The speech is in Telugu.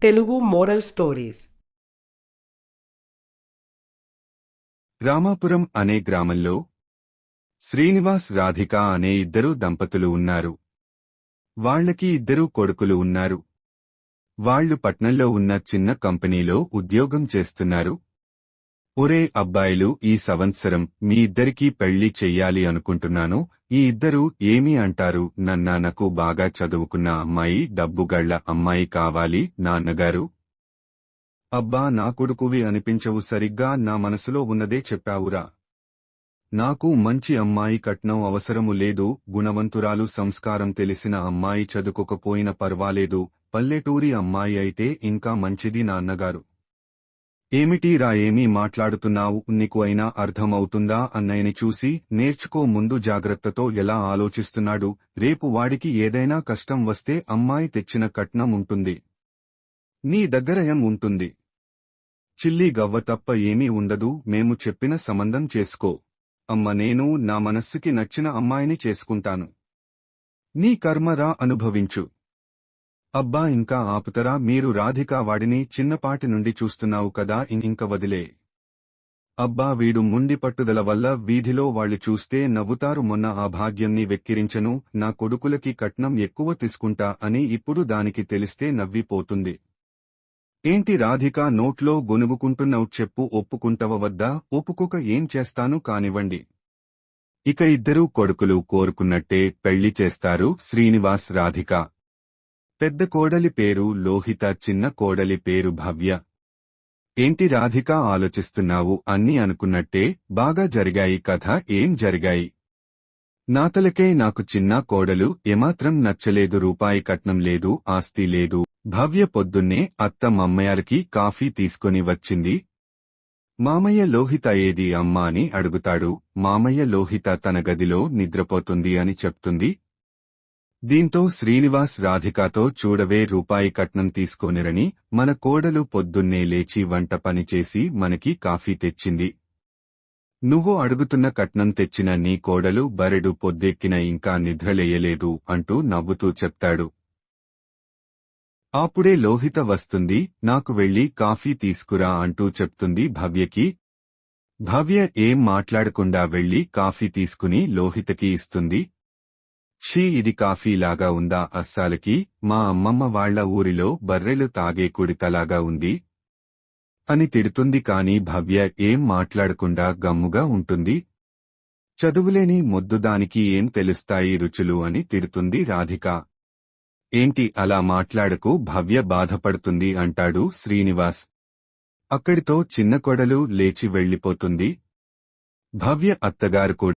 Telugu moral stories. రామాపురం అనే గ్రామంలో శ్రీనివాస్ రాధిక అనే ఇద్దరు దంపతులు ఉన్నారు. వాళ్లకి ఇద్దరు కొడుకులు ఉన్నారు. వాళ్లు పట్నంలో ఉన్న చిన్న కంపెనీలో ఉద్యోగం చేస్తున్నారు. ఒరే అబ్బాయిలు, ఈ సంవత్సరం మీ ఇద్దరికీ పెళ్లి చెయ్యాలి అనుకుంటున్నాను. ఈ ఇద్దరు ఏమీ అంటారు? నాకు బాగా చదువుకున్న అమ్మాయి, డబ్బుగళ్ల అమ్మాయి కావాలి నాన్నగారు. అబ్బా, నా కొడుకువి అనిపించవు. సరిగ్గా నా మనసులో ఉన్నదే చెప్పావురా. నాకు మంచి అమ్మాయి, కట్నం అవసరము లేదు. గుణవంతురాలు, సంస్కారం తెలిసిన అమ్మాయి, చదువుకోకపోయినా పర్వాలేదు. పల్లెటూరి అమ్మాయి అయితే ఇంకా మంచిది నాన్నగారు. ఏమిటీరా, ఏమీ మాట్లాడుతున్నావు? నీకు అయినా అర్థమవుతుందా? అన్నయ్యని చూసి నేర్చుకో. ముందు జాగ్రత్తతో ఎలా ఆలోచిస్తున్నాడు. రేపు వాడికి ఏదైనా కష్టం వస్తే అమ్మాయి తెచ్చిన కట్నం ఉంటుంది, నీ దగ్గర ఏం ఉంటుంది? చిల్లి గవ్వ తప్ప ఏమీ ఉండదు. మేము చెప్పిన సంబంధం చేసుకో. అమ్మ, నేను నా మనస్సుకి నచ్చిన అమ్మాయిని చేసుకుంటాను. నీ కర్మరా, అనుభవించు. అబ్బా, ఇంకా ఆపుతరా మీరు? రాధిక, వాడిని చిన్నపాటి నుండి చూస్తున్నావు కదా, ఇంక వదిలే. అబ్బా, వీడు ముండి పట్టుదల వల్ల వీధిలో వాళ్లు చూస్తే నవ్వుతారు. మొన్న ఆ భాగ్యంని వెక్కిరించను, నా కొడుకులకి కట్నం ఎక్కువ తీసుకుంటా అని. ఇప్పుడు దానికి తెలిస్తే నవ్విపోతుంది. ఏంటి రాధిక, నోట్లో గొనుగుకుంటున్నావు? చెప్పు, ఒప్పుకుంటవ వద్దా? ఒప్పుకోక ఏం చేస్తాను కానివ్వండి. ఇక ఇద్దరూ కొడుకులు కోరుకున్నట్టే పెళ్లి చేస్తారు శ్రీనివాస్, రాధిక. పెద్ద కోడలి పేరు లోహిత, చిన్న కోడలి పేరు భవ్య. ఏంటి రాధిక, ఆలోచిస్తున్నావు? అన్నీ అనుకున్నట్టే బాగా జరిగాయి. కథ ఏం జరిగాయి? నాతలకే నాకు చిన్న కోడలు ఏమాత్రం నచ్చలేదు. రూపాయి కట్నం లేదు, ఆస్తి లేదు. భవ్య పొద్దున్నే అత్త మామయ్యలకి కాఫీ తీసుకొని వచ్చింది. మామయ్య, లోహిత ఏది అమ్మా అని అడుగుతాడు. మామయ్య, లోహిత తన గదిలో నిద్రపోతుంది అని చెప్తుంది. దీంతో శ్రీనివాస్ రాధికతో, చూడవే, రూపాయి కట్నం తీసుకోనిరని మన కోడలు పొద్దున్నే లేచి వంట పనిచేసి మనకి కాఫీ తెచ్చింది. నువ్వు అడుగుతున్న కట్నం తెచ్చిన నీ కోడలు బరెడు పొద్దెక్కిన ఇంకా నిద్రలేయలేదు అంటూ నవ్వుతూ చెప్తాడు. అప్పుడే లోహిత వస్తుంది. నాకు వెళ్లి కాఫీ తీసుకురా అంటూ చెప్తుంది భవ్యకి. భవ్య ఏం మాట్లాడకుండా వెళ్లి కాఫీ తీసుకుని లోహితకి ఇస్తుంది. షీ, ఇది కాఫీలాగా ఉందా? అస్సాలకి మా అమ్మమ్మ వాళ్ల ఊరిలో బర్రెలు తాగే కుడితలాగా ఉంది అని తిడుతుంది. కాని భవ్య ఏం మాట్లాడకుండా గమ్ముగా ఉంటుంది. చదువులేని మొద్దుదానికి ఏం తెలుస్తాయి రుచులు అని తిడుతుంది రాధిక. ఏంటి అలా మాట్లాడకు, భవ్య బాధపడుతుంది అంటాడు శ్రీనివాస్. అక్కడితో చిన్న కోడలు లేచి వెళ్లిపోతుంది. భవ్య అత్తగారు కూడా